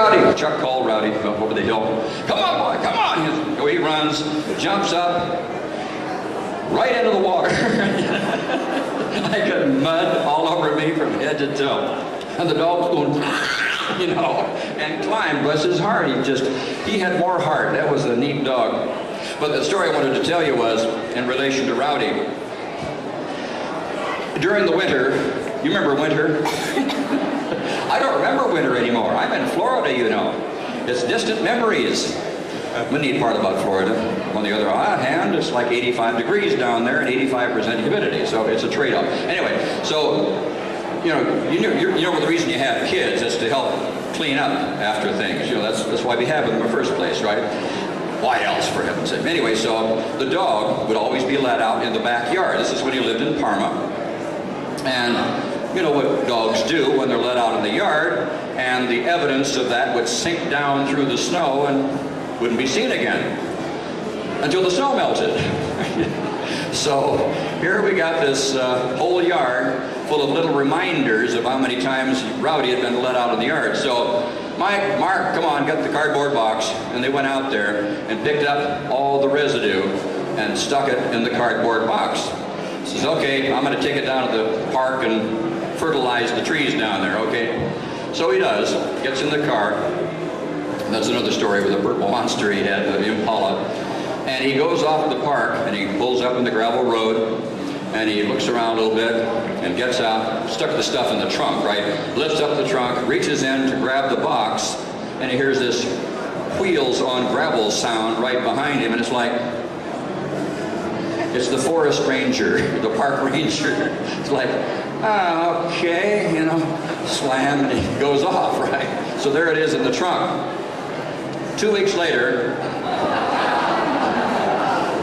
Rowdy. Chuck called Rowdy up over the hill. Come on, boy, come on. He runs, jumps up, right into the water. I got mud all over me from head to toe. And the dog was going, you know, and climbed. Bless his heart. He had more heart. That was a neat dog. But the story I wanted to tell you was in relation to Rowdy. During the winter, you remember winter? I don't remember winter anymore. I'm in Florida, you know. It's distant memories. The neat part about Florida, on the other hand, it's like 85 degrees down there and 85% humidity, so it's a trade-off. Anyway, so, you know the reason you have kids is to help clean up after things. You know, that's why we have them in the first place, right? Why else, for heaven's sake? Anyway, so the dog would always be let out in the backyard. This is when he lived in Parma. And you know what dogs do when they're let out in the yard, and the evidence of that would sink down through the snow and wouldn't be seen again until the snow melted. So here we got this whole yard full of little reminders of how many times Rowdy had been let out in the yard. So Mike, Mark, come on, got the cardboard box, and they went out there and picked up all the residue and stuck it in the cardboard box. He says, okay, I'm going to take it down to the park and fertilize the trees down there, okay? So he does, gets in the car. That's another story with a purple monster he had, the Impala. And he goes off to the park and he pulls up in the gravel road and he looks around a little bit and gets out, stuck the stuff in the trunk, right? Lifts up the trunk, reaches in to grab the box, and he hears this wheels on gravel sound right behind him, and it's like, it's the forest ranger, the park ranger. It's like, okay, you know, slam, and he goes off, right? So there it is in the trunk. 2 weeks later,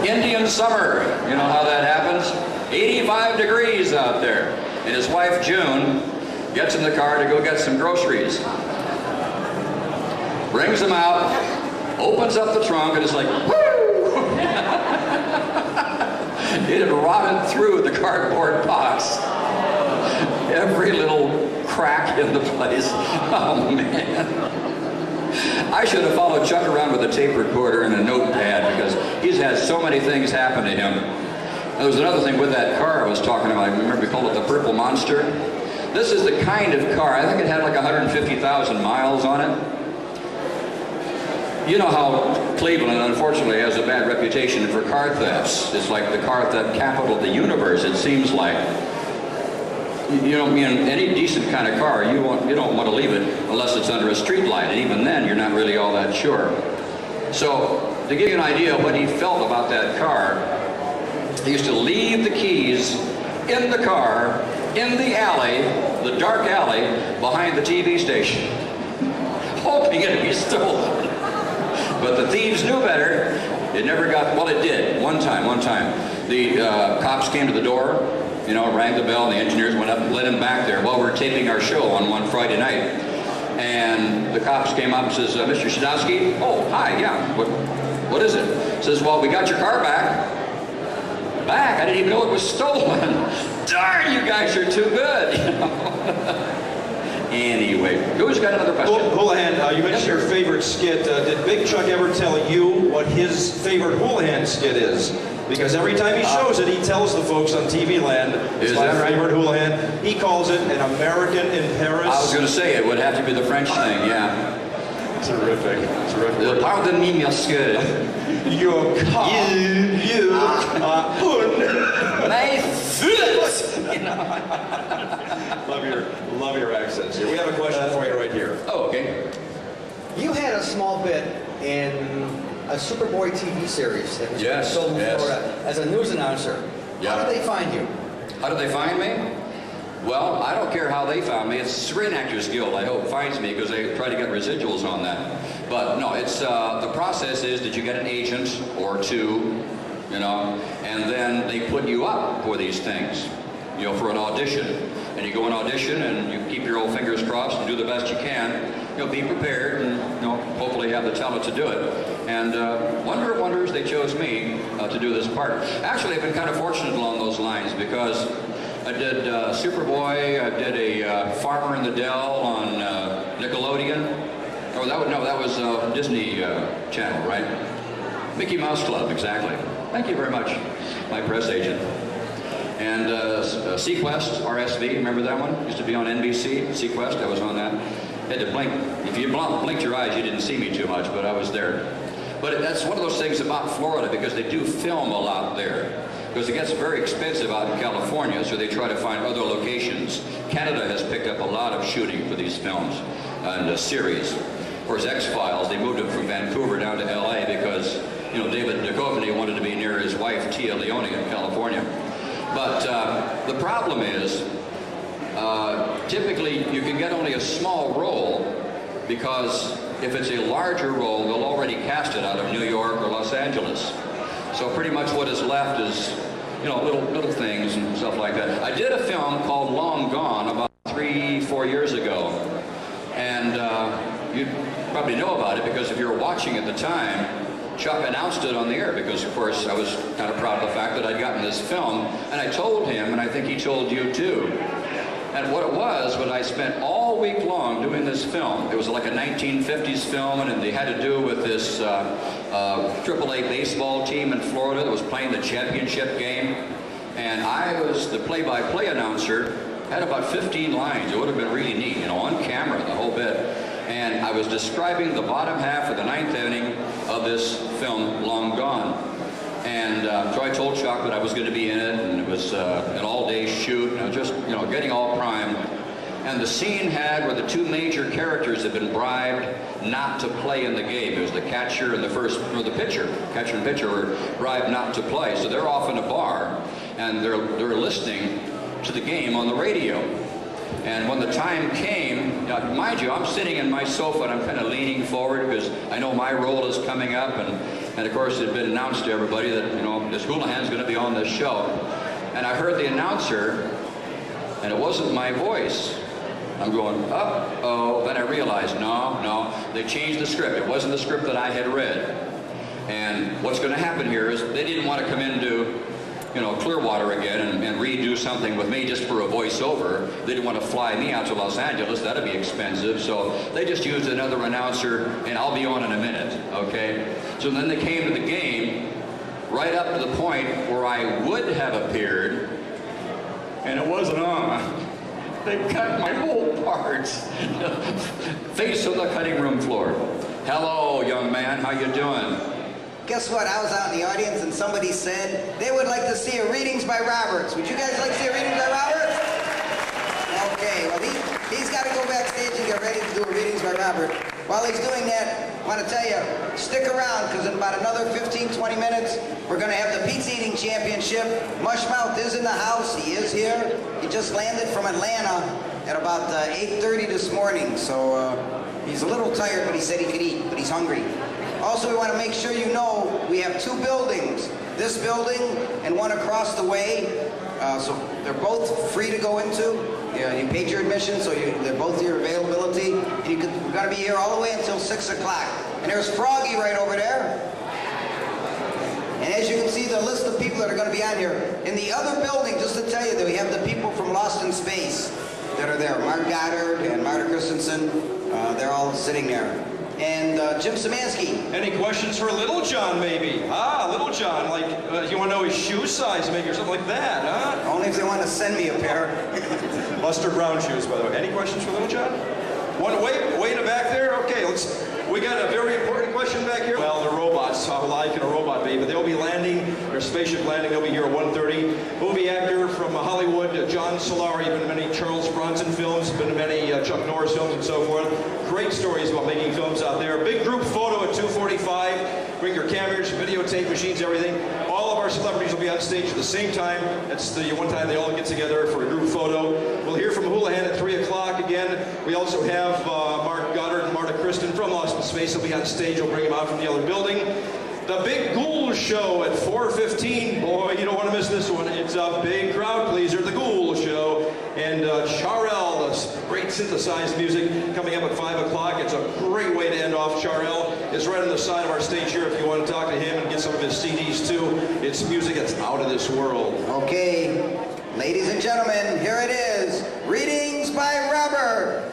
Indian summer, you know how that happens? 85 degrees out there. And his wife, June, gets in the car to go get some groceries. Brings them out, opens up the trunk, and it's like, woo! It had rotted through the cardboard box. Every little crack in the place. Oh, man. I should have followed Chuck around with a tape recorder and a notepad because he's had so many things happen to him. There was another thing with that car I was talking about. I remember we called it the Purple Monster. This is the kind of car, I think it had like 150,000 miles on it. You know how Cleveland, unfortunately, has a bad reputation for car thefts. It's like the car theft capital of the universe, it seems like. You know, any decent kind of car, you don't want to leave it unless it's under a street light, and even then, you're not really all that sure. So, to give you an idea of what he felt about that car, he used to leave the keys in the car, in the alley, the dark alley, behind the TV station, hoping it'd be stolen. But the thieves knew better. It never got, well, it did, one time. The cops came to the door, you know, rang the bell, and the engineers went up and let him back there while we were taping our show on one Friday night. And the cops came up and says, Mr. Shadowski, oh, hi, yeah, what is it? Says, well, we got your car back. Back? I didn't even know it was stolen. Darn, you guys are too good. You know? Anyway, who's got another question? Houlihan, you mentioned your favorite skit. Did Big Chuck ever tell you what his favorite Houlihan skit is? Because every time he shows it, he tells the folks on TV land, it's my favorite Houlihan. He calls it an American in Paris. I was going to say it would have to be the French thing, yeah. Terrific. Pardonnez me, monsieur. Your car. You. My foot. You know. Love your accents here. We have a question for you right here. Oh, okay. You had a small bit in a Superboy TV series that was sold in Florida as a news announcer. Yeah. How did they find you? How did they find me? Well, I don't care how they found me. It's the Screen Actors Guild, I hope, finds me because they try to get residuals on that. But no, it's the process is that you get an agent or two, you know, and then they put you up for these things, you know, for an audition. And you go and audition and you keep your old fingers crossed and do the best you can. You know, be prepared and, you know, hopefully have the talent to do it. And wonder of wonders, they chose me to do this part. Actually, I've been kind of fortunate along those lines because I did Superboy, I did a Farmer in the Dell on Nickelodeon, Oh, that was Disney Channel, right? Mickey Mouse Club, exactly. Thank you very much, my press agent. And Sequest, RSV, remember that one? Used to be on NBC, Sequest, I was on that. Had to blink. If you blinked your eyes, you didn't see me too much, but I was there. But that's one of those things about Florida, because they do film a lot there. Because it gets very expensive out in California, so they try to find other locations. Canada has picked up a lot of shooting for these films and series. Of course, X-Files, they moved it from Vancouver down to LA because, you know, David Duchovny wanted to be near his wife, Tia Leone, in California. But the problem is, typically you can get only a small role, because if it's a larger role, they'll already cast it out of New York or Los Angeles. So pretty much what is left is, you know, little things and stuff like that. I did a film called Long Gone about 3-4 years ago. And you probably know about it, because if you were watching at the time, Chuck announced it on the air, because of course I was kind of proud of the fact that I'd gotten this film. And I told him, and I think he told you too. And what it was I spent all week long doing this film. It was like a 1950s film, and they had to do with this AAA baseball team in Florida that was playing the championship game. And I was the play-by-play announcer, had about 15 lines. It would have been really neat, you know, on camera, the whole bit. And I was describing the bottom half of the 9th inning of this film, Long Gone. And so I told Chuck that I was going to be in it, and it was an all-day shoot, and I was just, you know, getting all primed. And the scene had where the two major characters had been bribed not to play in the game. It was the catcher and the pitcher. Catcher and pitcher were bribed not to play. So they're off in a bar, and they're listening to the game on the radio. And when the time came, mind you, I'm sitting in my sofa and I'm kind of leaning forward because I know my role is coming up, and of course it had been announced to everybody that, you know, this Houlihan's going to be on this show. And I heard the announcer, and it wasn't my voice. I'm going, uh-oh. Then I realized, no, they changed the script. It wasn't the script that I had read. And what's going to happen here is they didn't want to come into, you know, Clearwater again and redo something with me just for a voiceover. They didn't want to fly me out to Los Angeles. That'd be expensive. So they just used another announcer, and I'll be on in a minute, okay? So then they came to the game right up to the point where I would have appeared, and it wasn't on. They cut my whole part. Face on the cutting room floor. Hello, young man, how you doing? Guess what? I was out in the audience and somebody said they would like to see a Readings by Roberts. Would you guys like to see a Readings by Roberts? Okay, well he's got to go backstage and get ready to do a Readings by Robert. While he's doing that, I want to tell you, stick around, because in about another 15, 20 minutes, we're going to have the Pizza Eating Championship. Mushmouth is in the house. He is here. He just landed from Atlanta at about 8:30 this morning, so he's a little tired, but he said he could eat, but he's hungry. Also, we want to make sure you know we have two buildings, this building and one across the way. So they're both free to go into. You paid your admission, so they're both your availability. And we're going to be here all the way until 6 o'clock. And there's Froggy right over there. And as you can see, the list of people that are going to be on here. In the other building, just to tell you that we have the people from Lost in Space that are there. Mark Goddard and Marta Christensen, they're all sitting there. And Jim Szymanski. Any questions for Little John, maybe? Little John, like, you want to know his shoe size, maybe, or something like that, huh? Only if they want to send me a pair. Mustard brown shoes, by the way. Any questions for Little John? Way in the back there? Okay, we got a very important question back here. Well, the robots, how live can a robot be? But they'll be landing, their spaceship landing, they'll be here at 1:30. Movie actor from Hollywood, John Solari, been in many Charles Bronson films, been in many Chuck Norris films and so forth. Great stories about making films out there. Big group photo at 2:45. Bring your cameras, videotape machines, everything. All of our celebrities will be on stage at the same time. That's the one time they all get together for a group photo. We'll hear from Houlihan at 3 o'clock again. We also have Mark Goddard and Marta Kristen from Lost in Space. They'll be on stage. We'll bring them out from the other building. The Big Ghoul Show at 4:15. Boy, you don't want to miss this one. It's a big crowd pleaser, the Ghoul Show. And Charel, the great synthesized music, coming up at 5 o'clock. It's a great way to end off. Charel is right on the side of our stage here if you want to talk to him and get some of his CDs too. It's music that's out of this world. Okay, ladies and gentlemen, here it is. Readings by Robert.